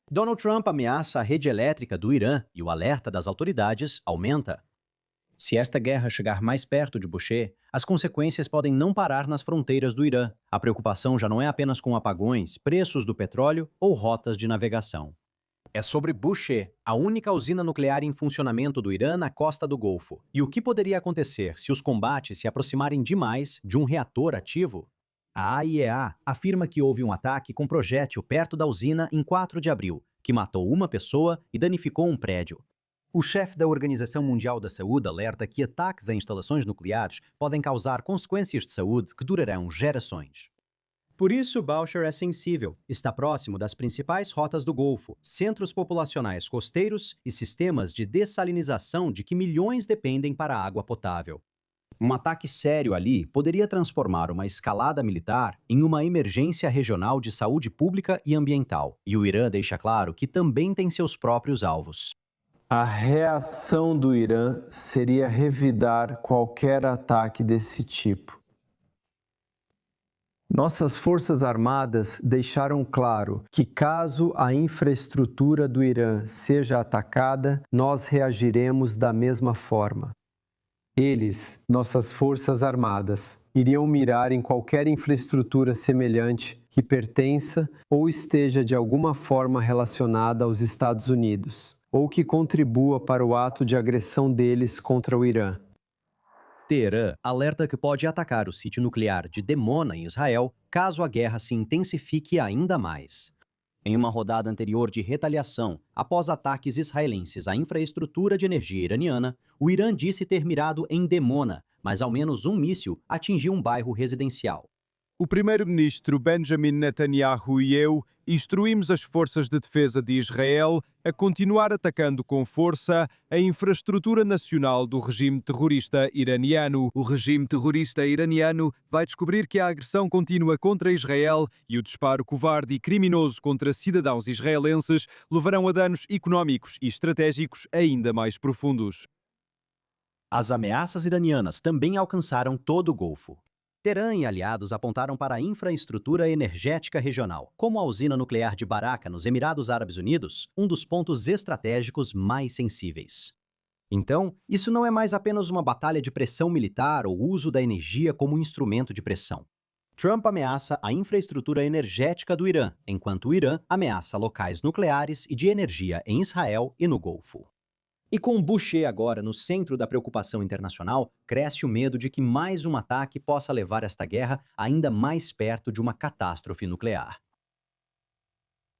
Donald Trump ameaça a rede elétrica do Irã e o alerta das autoridades aumenta. Se esta guerra chegar mais perto de Bushehr, as consequências podem não parar nas fronteiras do Irã. A preocupação já não é apenas com apagões, preços do petróleo ou rotas de navegação. É sobre Bushehr, a única usina nuclear em funcionamento do Irã na costa do Golfo. E o que poderia acontecer se os combates se aproximarem demais de um reator ativo? A AIEA afirma que houve um ataque com projétil perto da usina em 4 de abril, que matou uma pessoa e danificou um prédio. O chefe da Organização Mundial da Saúde alerta que ataques a instalações nucleares podem causar consequências de saúde que durarão gerações. Por isso, Bushehr é sensível, está próximo das principais rotas do Golfo, centros populacionais costeiros e sistemas de dessalinização de que milhões dependem para a água potável. Um ataque sério ali poderia transformar uma escalada militar em uma emergência regional de saúde pública e ambiental, e o Irã deixa claro que também tem seus próprios alvos. A reação do Irã seria revidar qualquer ataque desse tipo. Nossas Forças Armadas deixaram claro que, caso a infraestrutura do Irã seja atacada, nós reagiremos da mesma forma. Eles, nossas Forças Armadas, iriam mirar em qualquer infraestrutura semelhante que pertença ou esteja de alguma forma relacionada aos Estados Unidos, ou que contribua para o ato de agressão deles contra o Irã. Teherã alerta que pode atacar o sítio nuclear de Dimona, em Israel, caso a guerra se intensifique ainda mais. Em uma rodada anterior de retaliação, após ataques israelenses à infraestrutura de energia iraniana, o Irã disse ter mirado em Dimona, mas ao menos um míssil atingiu um bairro residencial. O primeiro-ministro Benjamin Netanyahu e eu instruímos as forças de defesa de Israel a continuar atacando com força a infraestrutura nacional do regime terrorista iraniano. O regime terrorista iraniano vai descobrir que a agressão contínua contra Israel e o disparo covarde e criminoso contra cidadãos israelenses levarão a danos económicos e estratégicos ainda mais profundos. As ameaças iranianas também alcançaram todo o Golfo. Teherã e aliados apontaram para a infraestrutura energética regional, como a usina nuclear de Baraka, nos Emirados Árabes Unidos, um dos pontos estratégicos mais sensíveis. Então, isso não é mais apenas uma batalha de pressão militar ou uso da energia como instrumento de pressão. Trump ameaça a infraestrutura energética do Irã, enquanto o Irã ameaça locais nucleares e de energia em Israel e no Golfo. E com Bushehr agora no centro da preocupação internacional, cresce o medo de que mais um ataque possa levar esta guerra ainda mais perto de uma catástrofe nuclear.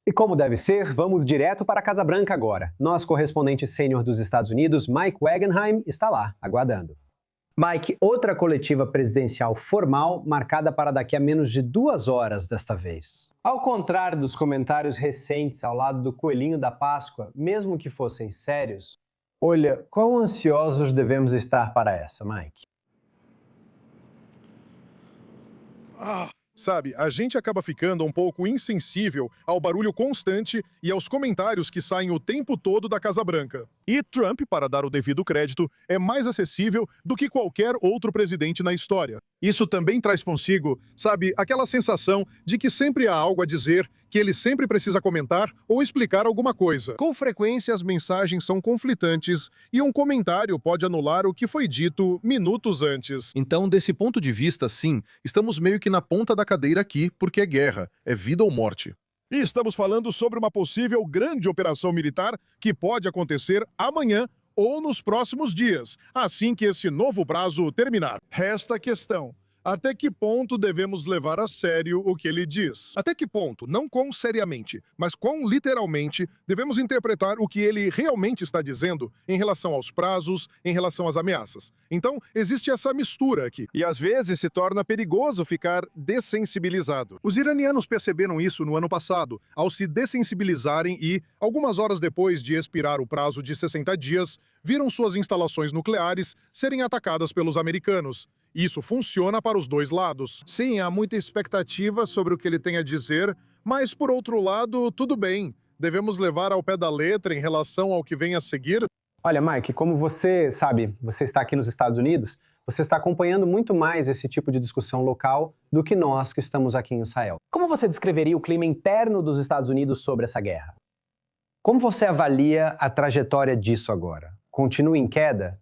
E como deve ser, vamos direto para a Casa Branca agora. Nosso correspondente sênior dos Estados Unidos, Mike Wagenheim, está lá, aguardando. Mike, outra coletiva presidencial formal marcada para daqui a menos de 2 horas desta vez. Ao contrário dos comentários recentes ao lado do coelhinho da Páscoa, mesmo que fossem sérios, olha, quão ansiosos devemos estar para essa, Mike? Sabe, a gente acaba ficando um pouco insensível ao barulho constante e aos comentários que saem o tempo todo da Casa Branca. E Trump, para dar o devido crédito, é mais acessível do que qualquer outro presidente na história. Isso também traz consigo, sabe, aquela sensação de que sempre há algo a dizer, que ele sempre precisa comentar ou explicar alguma coisa. Com frequência, as mensagens são conflitantes e um comentário pode anular o que foi dito minutos antes. Então, desse ponto de vista, sim, estamos meio que na ponta da cadeira aqui, porque é guerra, é vida ou morte. E estamos falando sobre uma possível grande operação militar que pode acontecer amanhã ou nos próximos dias, assim que esse novo prazo terminar. Resta a questão: até que ponto devemos levar a sério o que ele diz? Até que ponto, não quão seriamente, mas quão literalmente, devemos interpretar o que ele realmente está dizendo em relação aos prazos, em relação às ameaças? Então, existe essa mistura aqui. E às vezes se torna perigoso ficar dessensibilizado. Os iranianos perceberam isso no ano passado, ao se dessensibilizarem e, algumas horas depois de expirar o prazo de 60 dias, viram suas instalações nucleares serem atacadas pelos americanos. Isso funciona para os dois lados. Sim, há muita expectativa sobre o que ele tem a dizer, mas, por outro lado, tudo bem. Devemos levar ao pé da letra em relação ao que vem a seguir. Olha, Mike, como você sabe, você está aqui nos Estados Unidos, você está acompanhando muito mais esse tipo de discussão local do que nós que estamos aqui em Israel. Como você descreveria o clima interno dos Estados Unidos sobre essa guerra? Como você avalia a trajetória disso agora? Continua em queda?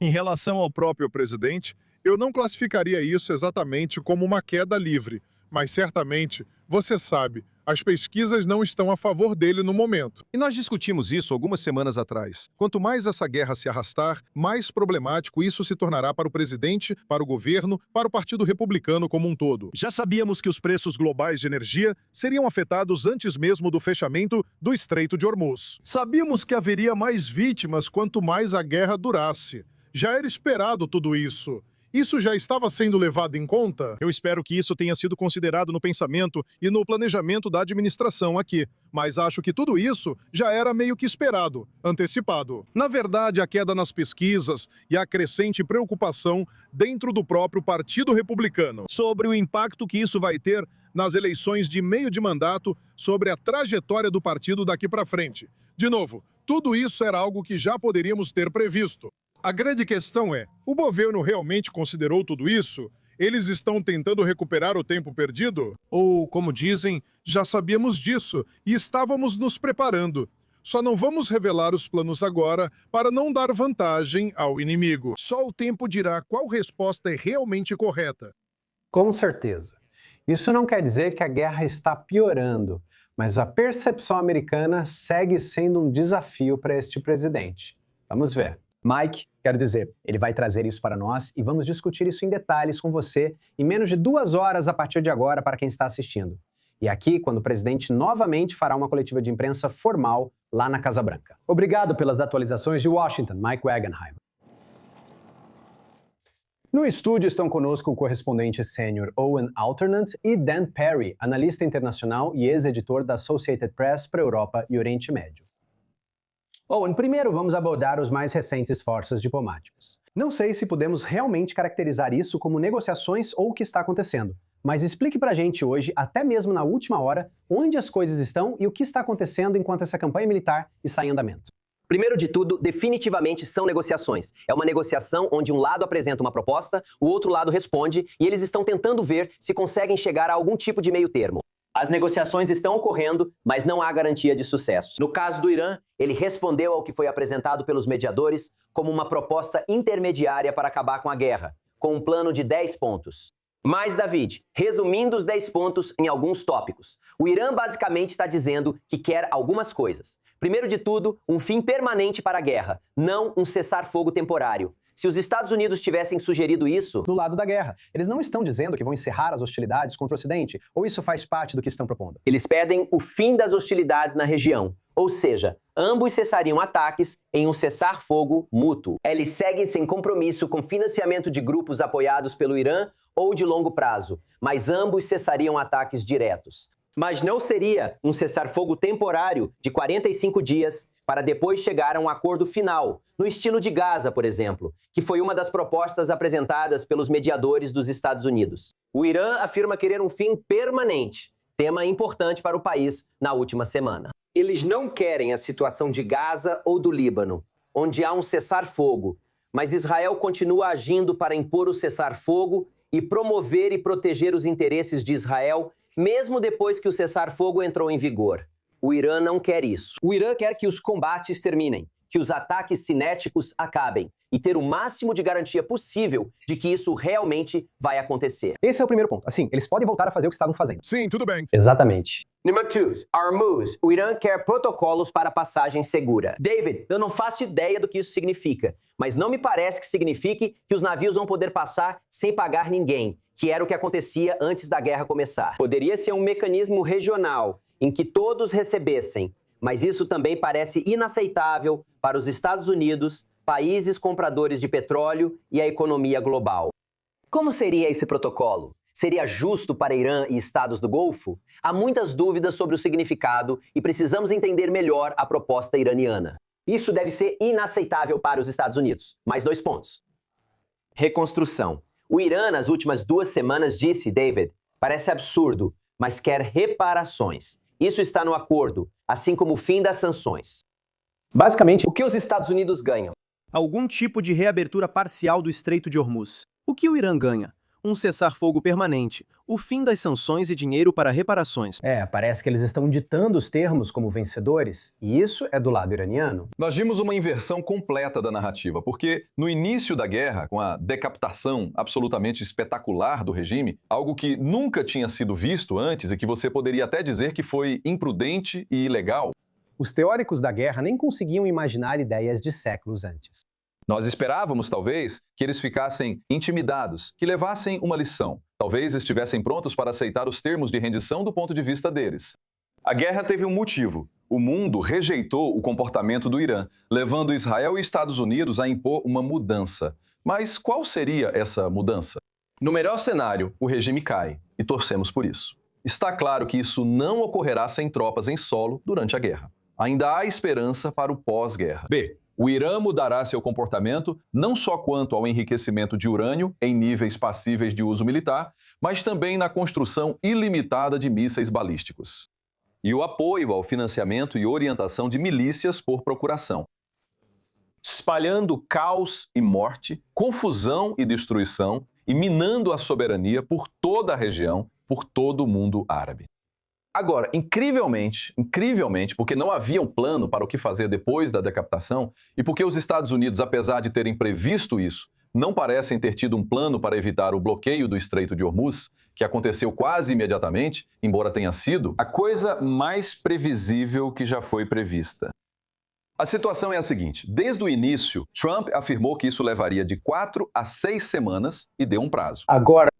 Em relação ao próprio presidente, eu não classificaria isso exatamente como uma queda livre, mas certamente, você sabe, as pesquisas não estão a favor dele no momento. E nós discutimos isso algumas semanas atrás. Quanto mais essa guerra se arrastar, mais problemático isso se tornará para o presidente, para o governo, para o Partido Republicano como um todo. Já sabíamos que os preços globais de energia seriam afetados antes mesmo do fechamento do Estreito de Hormuz. Sabíamos que haveria mais vítimas quanto mais a guerra durasse. Já era esperado tudo isso. Isso já estava sendo levado em conta? Eu espero que isso tenha sido considerado no pensamento e no planejamento da administração aqui. Mas acho que tudo isso já era meio que esperado, antecipado. Na verdade, a queda nas pesquisas e a crescente preocupação dentro do próprio Partido Republicano sobre o impacto que isso vai ter nas eleições de meio de mandato, sobre a trajetória do partido daqui para frente. De novo, tudo isso era algo que já poderíamos ter previsto. A grande questão é, o governo realmente considerou tudo isso? Eles estão tentando recuperar o tempo perdido? Ou, como dizem, já sabíamos disso e estávamos nos preparando. Só não vamos revelar os planos agora para não dar vantagem ao inimigo. Só o tempo dirá qual resposta é realmente correta. Com certeza. Isso não quer dizer que a guerra está piorando, mas a percepção americana segue sendo um desafio para este presidente. Vamos ver. Mike, quero dizer, ele vai trazer isso para nós e vamos discutir isso em detalhes com você em menos de 2 horas a partir de agora para quem está assistindo. E aqui, quando o presidente novamente fará uma coletiva de imprensa formal lá na Casa Branca. Obrigado pelas atualizações de Washington, Mike Wagenheim. No estúdio estão conosco o correspondente sênior Owen Alternant e Dan Perry, analista internacional e ex-editor da Associated Press para a Europa e Oriente Médio. Owen, primeiro vamos abordar os mais recentes esforços diplomáticos. Não sei se podemos realmente caracterizar isso como negociações ou o que está acontecendo, mas explique pra gente hoje, até mesmo na última hora, onde as coisas estão e o que está acontecendo enquanto essa campanha militar está em andamento. Primeiro de tudo, definitivamente são negociações. É uma negociação onde um lado apresenta uma proposta, o outro lado responde, e eles estão tentando ver se conseguem chegar a algum tipo de meio termo. As negociações estão ocorrendo, mas não há garantia de sucesso. No caso do Irã, ele respondeu ao que foi apresentado pelos mediadores como uma proposta intermediária para acabar com a guerra, com um plano de 10 pontos. Mas, David, resumindo os 10 pontos em alguns tópicos, o Irã basicamente está dizendo que quer algumas coisas. Primeiro de tudo, um fim permanente para a guerra, não um cessar-fogo temporário. Se os Estados Unidos tivessem sugerido isso do lado da guerra, eles não estão dizendo que vão encerrar as hostilidades contra o Ocidente, ou isso faz parte do que estão propondo? Eles pedem o fim das hostilidades na região, ou seja, ambos cessariam ataques em um cessar-fogo mútuo. Eles seguem sem compromisso com financiamento de grupos apoiados pelo Irã ou de longo prazo, mas ambos cessariam ataques diretos. Mas não seria um cessar-fogo temporário de 45 dias para depois chegar a um acordo final, no estilo de Gaza, por exemplo, que foi uma das propostas apresentadas pelos mediadores dos Estados Unidos. O Irã afirma querer um fim permanente, tema importante para o país na última semana. Eles não querem a situação de Gaza ou do Líbano, onde há um cessar-fogo, mas Israel continua agindo para impor o cessar-fogo e promover e proteger os interesses de Israel, mesmo depois que o cessar-fogo entrou em vigor. O Irã não quer isso. O Irã quer que os combates terminem, que os ataques cinéticos acabem e ter o máximo de garantia possível de que isso realmente vai acontecer. Esse é o primeiro ponto. Assim, eles podem voltar a fazer o que estavam fazendo. Sim, tudo bem. Exatamente. Número 2, Hormuz. O Irã quer protocolos para passagem segura. David, eu não faço ideia do que isso significa, mas não me parece que signifique que os navios vão poder passar sem pagar ninguém, que era o que acontecia antes da guerra começar. Poderia ser um mecanismo regional, em que todos recebessem, mas isso também parece inaceitável para os Estados Unidos, países compradores de petróleo e a economia global. Como seria esse protocolo? Seria justo para Irã e estados do Golfo? Há muitas dúvidas sobre o significado e precisamos entender melhor a proposta iraniana. Isso deve ser inaceitável para os Estados Unidos. Mais 2 pontos. Reconstrução. O Irã, nas últimas 2 semanas, disse, David, parece absurdo, mas quer reparações. Isso está no acordo, assim como o fim das sanções. Basicamente, o que os Estados Unidos ganham? Algum tipo de reabertura parcial do Estreito de Hormuz. O que o Irã ganha? um cessar-fogo permanente, o fim das sanções e dinheiro para reparações. Parece que eles estão ditando os termos como vencedores, e isso é do lado iraniano. Nós vimos uma inversão completa da narrativa, porque no início da guerra, com a decapitação absolutamente espetacular do regime, algo que nunca tinha sido visto antes e que você poderia até dizer que foi imprudente e ilegal, os teóricos da guerra nem conseguiam imaginar ideias de séculos antes. nós esperávamos, talvez, que eles ficassem intimidados, que levassem uma lição. Talvez estivessem prontos para aceitar os termos de rendição do ponto de vista deles. A guerra teve um motivo. O mundo rejeitou o comportamento do Irã, levando Israel e Estados Unidos a impor uma mudança. Mas qual seria essa mudança? No melhor cenário, o regime cai, e torcemos por isso. Está claro que isso não ocorrerá sem tropas em solo durante a guerra. Ainda há esperança para o pós-guerra. B. O Irã mudará seu comportamento não só quanto ao enriquecimento de urânio em níveis passíveis de uso militar, mas também na construção ilimitada de mísseis balísticos. E o apoio ao financiamento e orientação de milícias por procuração, espalhando caos e morte, confusão e destruição e minando a soberania por toda a região, por todo o mundo árabe. Agora, incrivelmente, porque não havia um plano para o que fazer depois da decapitação e porque os Estados Unidos, apesar de terem previsto isso, não parecem ter tido um plano para evitar o bloqueio do Estreito de Hormuz, que aconteceu quase imediatamente, embora tenha sido a coisa mais previsível que já foi prevista. A situação é a seguinte: desde o início, Trump afirmou que isso levaria de 4 a 6 semanas e deu um prazo. Agora,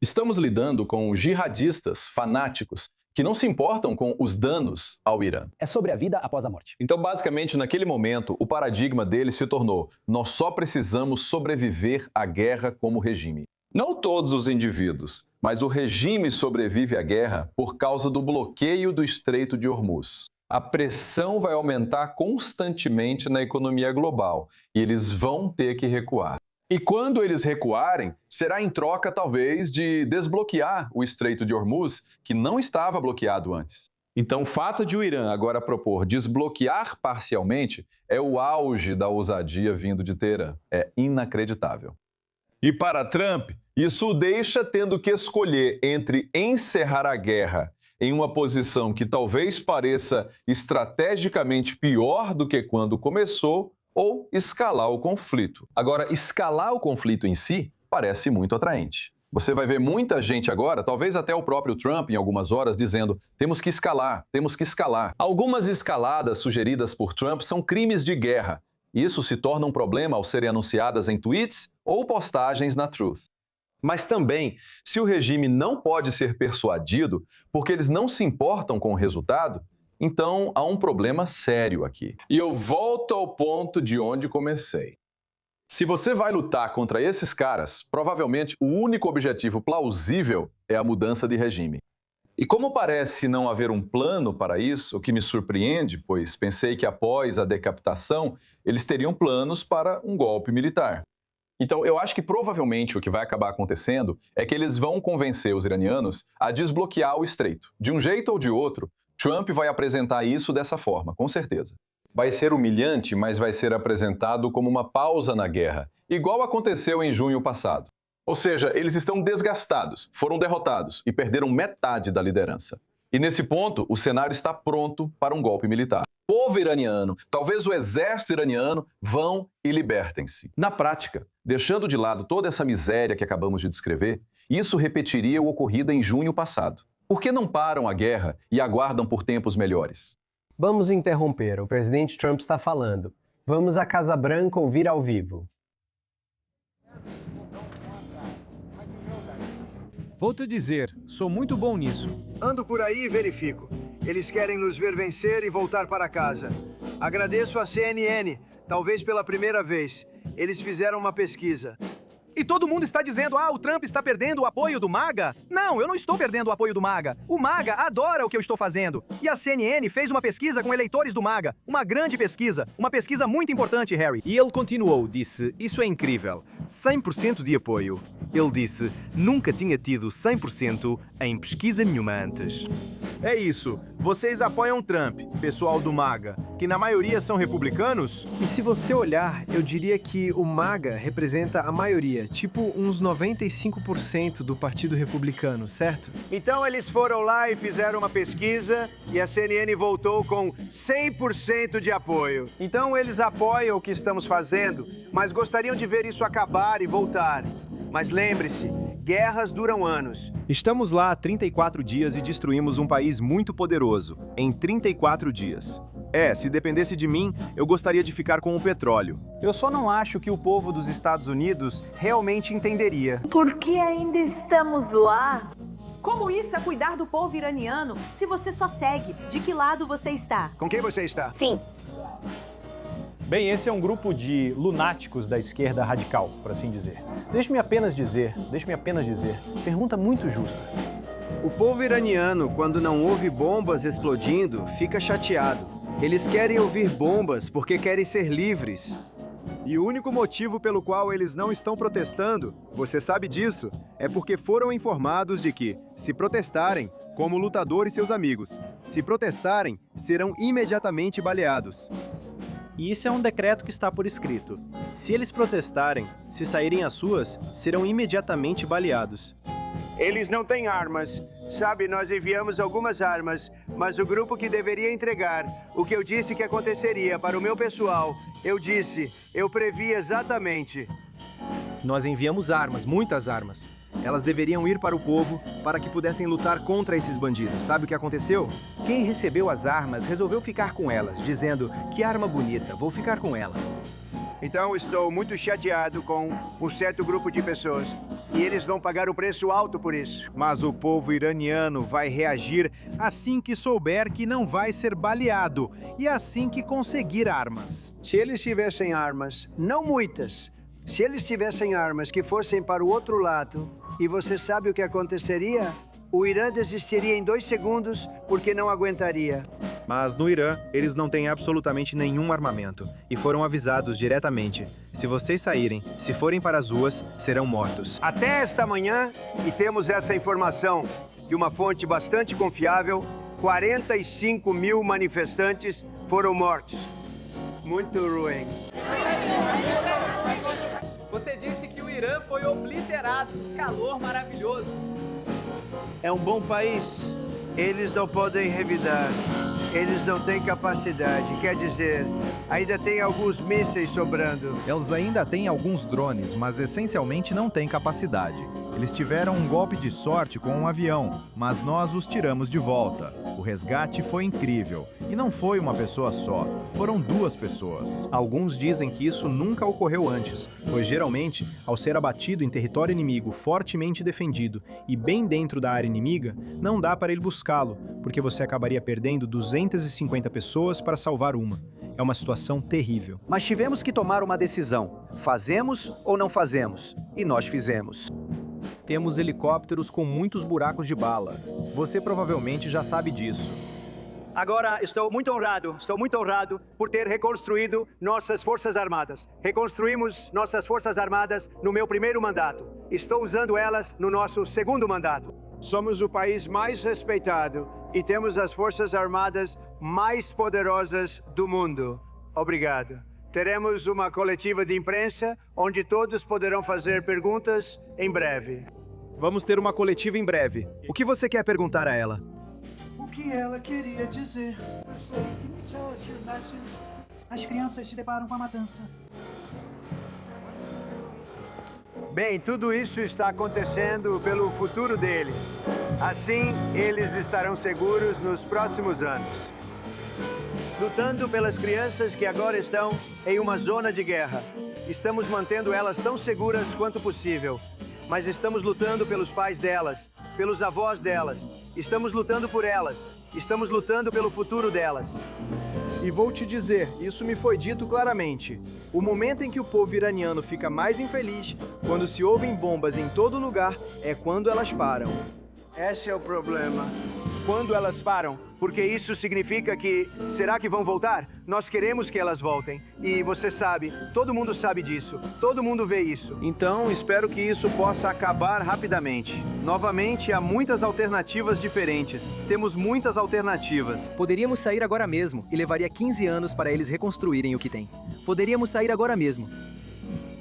estamos lidando com jihadistas fanáticos que não se importam com os danos ao Irã. é sobre a vida após a morte. Então, basicamente, naquele momento, o paradigma dele se tornou: nós só precisamos sobreviver à guerra como regime. Não todos os indivíduos, mas o regime sobrevive à guerra por causa do bloqueio do Estreito de Hormuz. A pressão vai aumentar constantemente na economia global e eles vão ter que recuar. E quando eles recuarem, será em troca, talvez, de desbloquear o Estreito de Hormuz, que não estava bloqueado antes. Então, o fato de o Irã agora propor desbloquear parcialmente é o auge da ousadia vindo de Teherã. É inacreditável. E para Trump, isso o deixa tendo que escolher entre encerrar a guerra em uma posição que talvez pareça estrategicamente pior do que quando começou, ou escalar o conflito. Agora, escalar o conflito em si parece muito atraente. Você vai ver muita gente agora, talvez até o próprio Trump em algumas horas, dizendo: temos que escalar, temos que escalar. Algumas escaladas sugeridas por Trump são crimes de guerra. Isso se torna um problema ao serem anunciadas em tweets ou postagens na Truth. Mas também, se o regime não pode ser persuadido porque eles não se importam com o resultado, então há um problema sério aqui. E eu volto ao ponto de onde comecei. Se você vai lutar contra esses caras, provavelmente o único objetivo plausível é a mudança de regime. E como parece não haver um plano para isso, o que me surpreende, pois pensei que após a decapitação eles teriam planos para um golpe militar. Então, eu acho que provavelmente o que vai acabar acontecendo é que eles vão convencer os iranianos a desbloquear o estreito. De um jeito ou de outro, Trump vai apresentar isso dessa forma, com certeza. Vai ser humilhante, mas vai ser apresentado como uma pausa na guerra, igual aconteceu em junho passado. Ou seja, eles estão desgastados, foram derrotados e perderam metade da liderança. E nesse ponto, o cenário está pronto para um golpe militar. O povo iraniano, talvez o exército iraniano, vão e libertem-se. Na prática, deixando de lado toda essa miséria que acabamos de descrever, isso repetiria o ocorrido em junho passado. Por que não param a guerra e aguardam por tempos melhores? Vamos interromper, o presidente Trump está falando. Vamos à Casa Branca ouvir ao vivo. Vou te dizer, sou muito bom nisso. Ando por aí e verifico. Eles querem nos ver vencer e voltar para casa. Agradeço à CNN, talvez pela primeira vez. Eles fizeram uma pesquisa. E todo mundo está dizendo: o Trump está perdendo o apoio do MAGA? Não, eu não estou perdendo o apoio do MAGA. O MAGA adora o que eu estou fazendo. E a CNN fez uma pesquisa com eleitores do MAGA. Uma grande pesquisa. Uma pesquisa muito importante, Harry. E ele continuou, disse: isso é incrível. 100% de apoio. Ele disse, nunca tinha tido 100% em pesquisa nenhuma antes. É isso. Vocês apoiam Trump, pessoal do MAGA, que na maioria são republicanos? E se você olhar, eu diria que o MAGA representa a maioria, tipo uns 95% do Partido Republicano, certo? Então eles foram lá e fizeram uma pesquisa e a CNN voltou com 100% de apoio. Então eles apoiam o que estamos fazendo, mas gostariam de ver isso acabar e voltar. Mas lembre-se, guerras duram anos. Estamos lá há 34 dias e destruímos um país muito poderoso, em 34 dias. Se dependesse de mim, eu gostaria de ficar com o petróleo. Eu só não acho que o povo dos Estados Unidos realmente entenderia. Por que ainda estamos lá? Como isso é cuidar do povo iraniano se você só segue? De que lado você está? Com quem você está? Sim. Bem, esse é um grupo de lunáticos da esquerda radical, por assim dizer. Deixe-me apenas dizer, pergunta muito justa. O povo iraniano, quando não ouve bombas explodindo, fica chateado. Eles querem ouvir bombas porque querem ser livres. E o único motivo pelo qual eles não estão protestando, você sabe disso, é porque foram informados de que, se protestarem, como o lutador e seus amigos, se protestarem, serão imediatamente baleados. E isso é um decreto que está por escrito. Se eles protestarem, se saírem às ruas, serão imediatamente baleados. Eles não têm armas. Sabe, nós enviamos algumas armas, mas o grupo que deveria entregar o que eu disse que aconteceria para o meu pessoal, eu previ exatamente. Nós enviamos armas, muitas armas. Elas deveriam ir para o povo para que pudessem lutar contra esses bandidos. Sabe o que aconteceu? Quem recebeu as armas resolveu ficar com elas, dizendo, que arma bonita, vou ficar com ela. Então estou muito chateado com um certo grupo de pessoas. E eles vão pagar o preço alto por isso. Mas o povo iraniano vai reagir assim que souber que não vai ser baleado e assim que conseguir armas. Se eles tivessem armas, não muitas, se eles tivessem armas que fossem para o outro lado, e você sabe o que aconteceria? O Irã desistiria em 2 segundos porque não aguentaria. Mas no Irã, eles não têm absolutamente nenhum armamento e foram avisados diretamente. Se vocês saírem, se forem para as ruas, serão mortos. Até esta manhã, e temos essa informação de uma fonte bastante confiável, 45 mil manifestantes foram mortos. Muito ruim. Você disse que o Irã foi obliterado. Calor maravilhoso. É um bom país. Eles não podem revidar. Eles não têm capacidade. Quer dizer, ainda tem alguns mísseis sobrando. Eles ainda têm alguns drones, mas essencialmente não têm capacidade. Eles tiveram um golpe de sorte com um avião, mas nós os tiramos de volta. O resgate foi incrível. E não foi uma pessoa só, foram 2 pessoas. Alguns dizem que isso nunca ocorreu antes, pois geralmente, ao ser abatido em território inimigo fortemente defendido e bem dentro da área inimiga, não dá para ir buscá-lo, porque você acabaria perdendo 250 pessoas para salvar uma. É uma situação terrível. Mas tivemos que tomar uma decisão. Fazemos ou não fazemos? E nós fizemos. Temos helicópteros com muitos buracos de bala. Você provavelmente já sabe disso. Agora, estou muito honrado por ter reconstruído nossas Forças Armadas. Reconstruímos nossas Forças Armadas no meu primeiro mandato. Estou usando elas no nosso 2º mandato. Somos o país mais respeitado e temos as Forças Armadas mais poderosas do mundo. Obrigado. Teremos uma coletiva de imprensa onde todos poderão fazer perguntas em breve. Vamos ter uma coletiva em breve. O que você quer perguntar a ela? O que ela queria dizer? As crianças se deparam com a matança. Bem, tudo isso está acontecendo pelo futuro deles. Assim, eles estarão seguros nos próximos anos. Lutando pelas crianças que agora estão em uma zona de guerra. Estamos mantendo elas tão seguras quanto possível. Mas estamos lutando pelos pais delas, pelos avós delas. Estamos lutando por elas. Estamos lutando pelo futuro delas. E vou te dizer, isso me foi dito claramente. O momento em que o povo iraniano fica mais infeliz, quando se ouvem bombas em todo lugar, é quando elas param. Esse é o problema. quando elas param, porque isso significa que... Será que vão voltar? Nós queremos que elas voltem. E você sabe, todo mundo sabe disso. Todo mundo vê isso. Então, espero que isso possa acabar rapidamente. Novamente, há muitas alternativas diferentes. Temos muitas alternativas. Poderíamos sair agora mesmo e levaria 15 anos para eles reconstruírem o que tem. Poderíamos sair agora mesmo.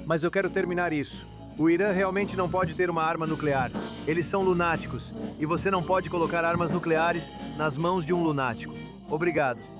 Mas eu quero terminar isso. O Irã realmente não pode ter uma arma nuclear. Eles são lunáticos. E você não pode colocar armas nucleares nas mãos de um lunático. Obrigado.